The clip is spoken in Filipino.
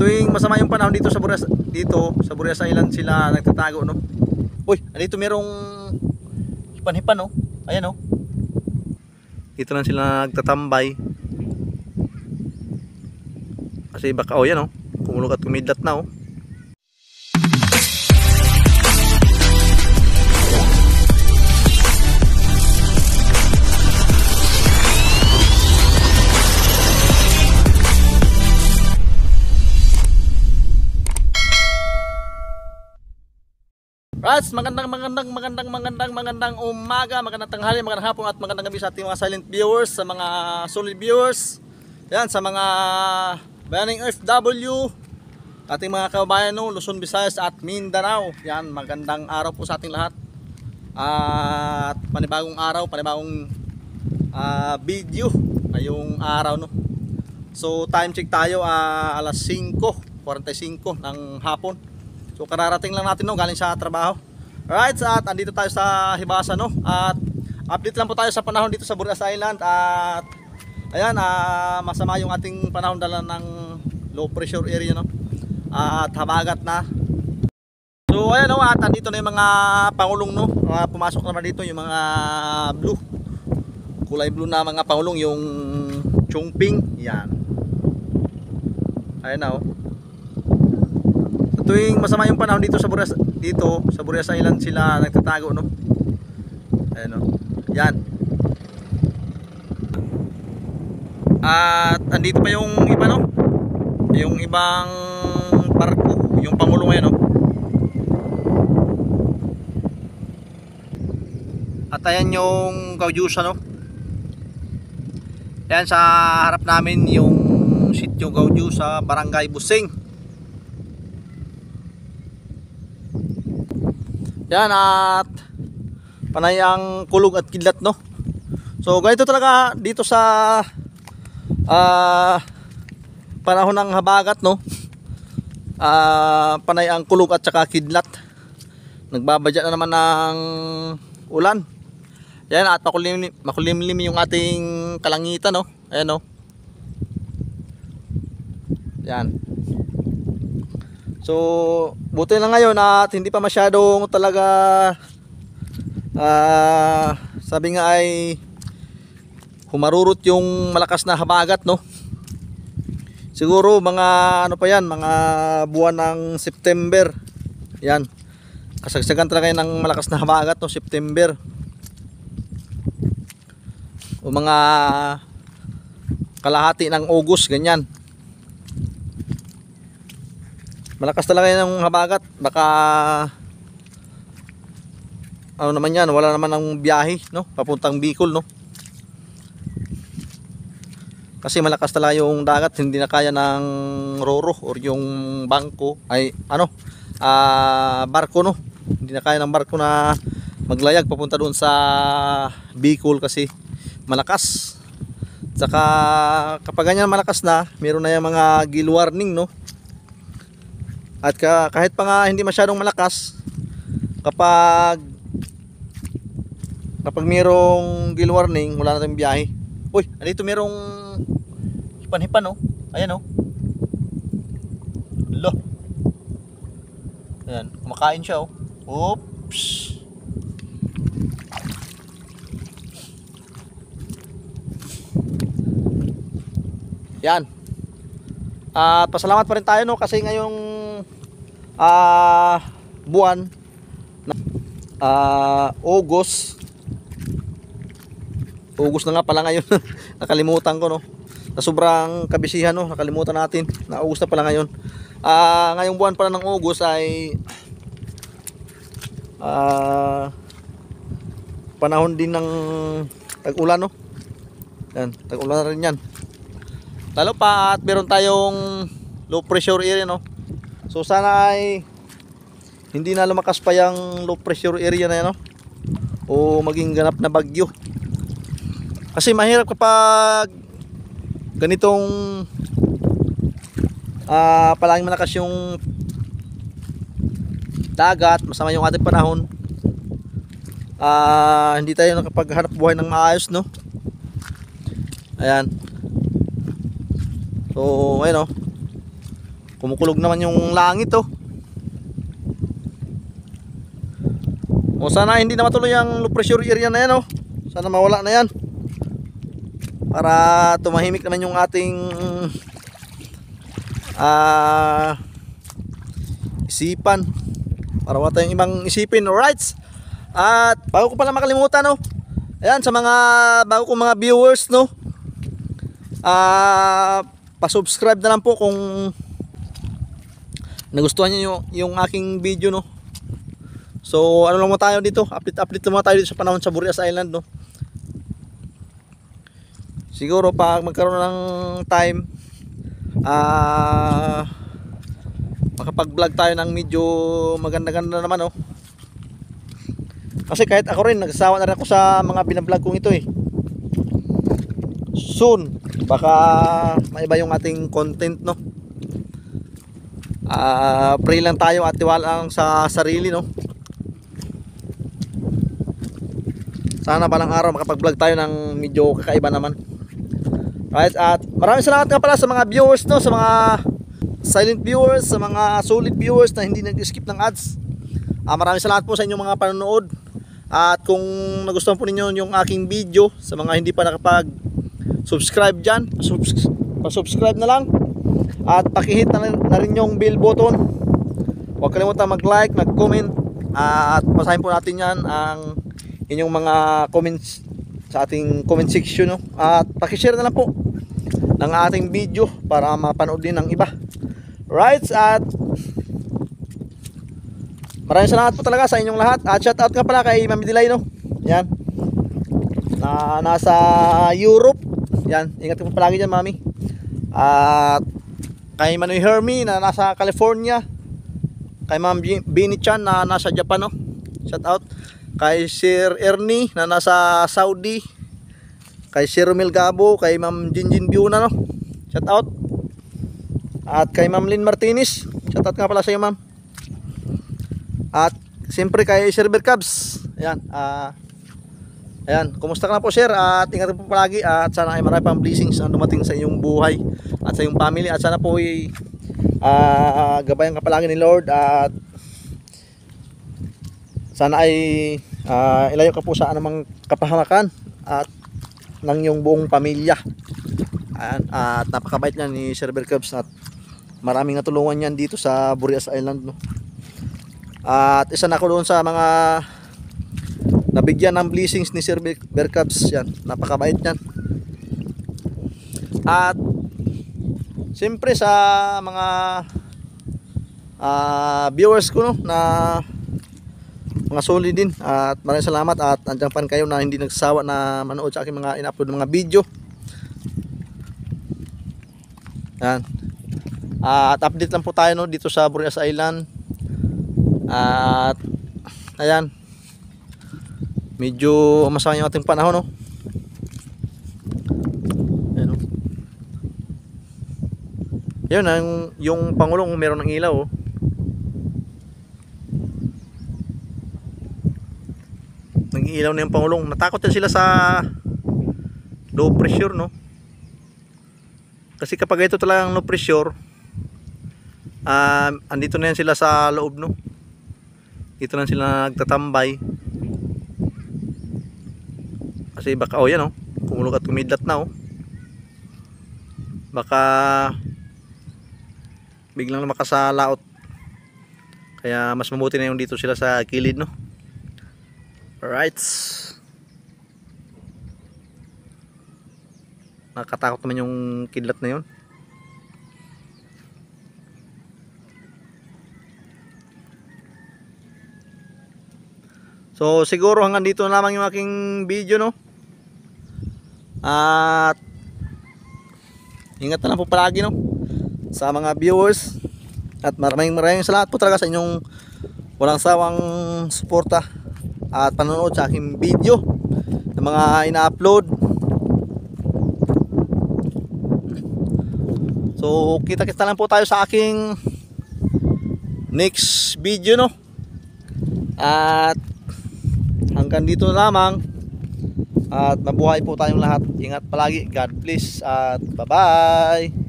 Tuwing masama yung panahon dito sa Burias Island sila nagtatago, no? Uy, andito merong hipan-hipan, no? Ayan, no? Dito lang sila nagtatambay. Kasi baka, oh yan, no? Kumulog at kumidlat na, oh. Rats, magandang umaga, magandang tanghali, magandang hapon at magandang gabi sa ating mga silent viewers, sa mga solid viewers. Yan, sa mga bayaning FW, ating mga kababayan, no, Luzon, Visayas at Mindanao. Yan, magandang araw po sa ating lahat. At panibagong araw, panibagong video ngayong araw, no. So time check tayo, alas 5:45 ng hapon. So kararating lang natin, no, galing sa trabaho. Alright, at andito tayo sa Hibasa, no. At update lang po tayo sa panahon dito sa Burias Island. At ayan, masama yung ating panahon dala ng low pressure area, no. At habagat na. So ayan, no, at andito na yung mga pangulong, no. Pumasok naman dito yung mga blue, kulay blue na mga pangulong, yung chungping. Yan. Ayan na, oh. Tuwing masama yung panahon dito sa Burias Island sila nagtatago, no. Ayan, no. Yan. At andito pa yung iba, no, yung ibang barko, yung pangulong ngayon, no. At ayan yung Gaudiusa, no. Ayan sa harap namin yung sitio Gaudiusa, Barangay Busing. Yan, at panay ang kulog at kidlat, no. So ganito talaga dito sa panahon ng habagat, no. Panay ang kulog at saka kidlat. Nagbabadya na naman ng ulan. Yan, at makulimlim yung ating kalangitan, no. Ayan, no. Yan. So buti na ngayon at hindi pa masyadong talaga sabi nga ay humarurot yung malakas na habagat, no. Siguro mga ano pa yan, mga buwan ng September. Yan, kasagsagan talaga yan ng malakas na habagat, no, September o mga kalahati ng August, ganyan. Malakas talaga yan ng habagat. Baka ano naman yan, wala naman ng biyahe, no, papuntang Bicol, no. Kasi malakas talaga yung dagat, hindi na kaya ng roro or yung bangko ay ano, barko, no. Hindi na kaya ng barko na maglayag papunta doon sa Bicol kasi malakas. Saka kapag ganyan malakas na, meron na yung mga gill warning, no. At kahit pa nga hindi masyadong malakas, kapag mayroong gill warning, wala na tayong biyahe. Uy, andito merong hipan-hipan, no. Ayan, no. Lo. Ayan, kumakain siya, oh. Oops. Yan. Pasalamat pa rin tayo, no, kasi ngayong buwan na August na nga pala ngayon. Nakalimutan ko, no, na sobrang kabisihan, no, nakalimutan natin na August na pala ngayon. Ngayong buwan pala ng August ay panahon din ng tag-ulan, no. Yan, tag-ulan na rin yan. Lalo pa at meron tayong low pressure area, no. So sana ay hindi na lumakas pa yung low pressure area na yan, no, o maging ganap na bagyo. Kasi mahirap kapag ganitong palaging malakas yung dagat, masama yung ating panahon. Hindi tayo nakapaghanap buhay ng maayos, no. Ayan. So ayun, no. Kumukulog naman yung langit oh. O sana hindi na matuloy ang low pressure area na yan oh. Sana mawala na yan. Para tumahimik naman yung ating isipan. Para wala tayong ibang isipin. Alright. At bago ko pala makalimutan no. Ayan sa mga bago kong mga viewers no. Pa-subscribe na lang po kung nagustuhan niyo yung aking video no. So ano lang mo tayo dito, update mo tayo dito sa panahon sa Burias Island no. Siguro pag magkaroon ng time makapag-vlog tayo ng medyo maganda-ganda naman no. Kasi kahit ako rin nagsasawa na rin ako sa mga binablog kong ito eh. Soon baka maiba yung ating content no. Pray lang tayo at tiwala lang sa sarili no. Sana balang araw makapag-vlog tayo ng medyo kakaiba naman. Right, at maraming salamat nga pala sa mga viewers no, sa mga silent viewers, sa mga solid viewers na hindi nag-skip ng ads. Maraming salamat po sa inyong mga panonood. At kung nagustuhan po ninyo yung aking video, sa mga hindi pa nakapag-subscribe dyan, pa-subscribe na lang. At pakihit na rin yung bell button. Huwag kalimutan mag-like, mag-comment. At basahin po natin yan ang inyong mga comments sa ating comment section no? At pakishare na lang po ng ating video para mapanood din ng iba. Right, at maraming salamat po talaga sa inyong lahat. At shout out nga pala kay Mami Dilay no. Yan. Na nasa Europe. Yan, ingat po palagi diyan Mami. At kay Manoy Hermie na nasa California. Kay Ma'am Bini Chan na nasa Japan no. Shout out. Kay Sir Ernie na nasa Saudi. Kay Sir Romel Gabo. Kay Ma'am Jinjin Biuna no. Shout out. At kay Ma'am Lynn Martinez. Shout out nga pala sa iyo ma'am. At siyempre kay Sir Berkabs. Ayan. Ayan. Kumusta ka na po sir. At ingat po palagi. At sana ay marami pang blessings ang dumating sa iyong buhay. At sa iyong family. At sana po ay gabayan ka palagi ni Lord. At sana ay ilayo ka po sa anumang kapahamakan at ng iyong buong pamilya. Ayan, at napakabait niya ni Sir Berkabs at maraming natulungan niyan dito sa Burias Island no. At isa na ako doon sa mga nabigyan ng blessings ni Sir Berkabs. Yan, napakabait niyan. At siyempre sa mga viewers ko no, na mga solid din, at maraming salamat at andyan pa kayo na hindi nagsasawa na manood sa aking mga in-upload ng mga video. Yan. At update lang po tayo no, dito sa Burias Island. At ayan, medyo masama yung ating panahon no. Ayan, no? Yun, yung Pangulong meron ng ilaw oh. Nag-iilaw na yung Pangulong. Natakot yan sila sa low pressure no. Kasi kapag ito talagang low pressure, andito na yan sila sa loob no. Dito na sila nagtatambay. Kasi baka yan oh, kumulog at kumidlat na oh. Baka biglang makasalaot. Kaya mas mabuti na yung dito sila sa kilid no. Alright. Nakatakot naman yung kidlat na yun. So siguro hanggang dito na lamang yung aking video no. At ingat na lang po palagi no sa mga viewers. At maraming salamat po talaga sa inyong walang sawang suporta at panonood sa aking video ng mga ina-upload. So kita-kita lang po tayo sa aking next video no. At hanggang dito na lamang. At mabuhay po tayong lahat. Ingat palagi. God bless at bye bye.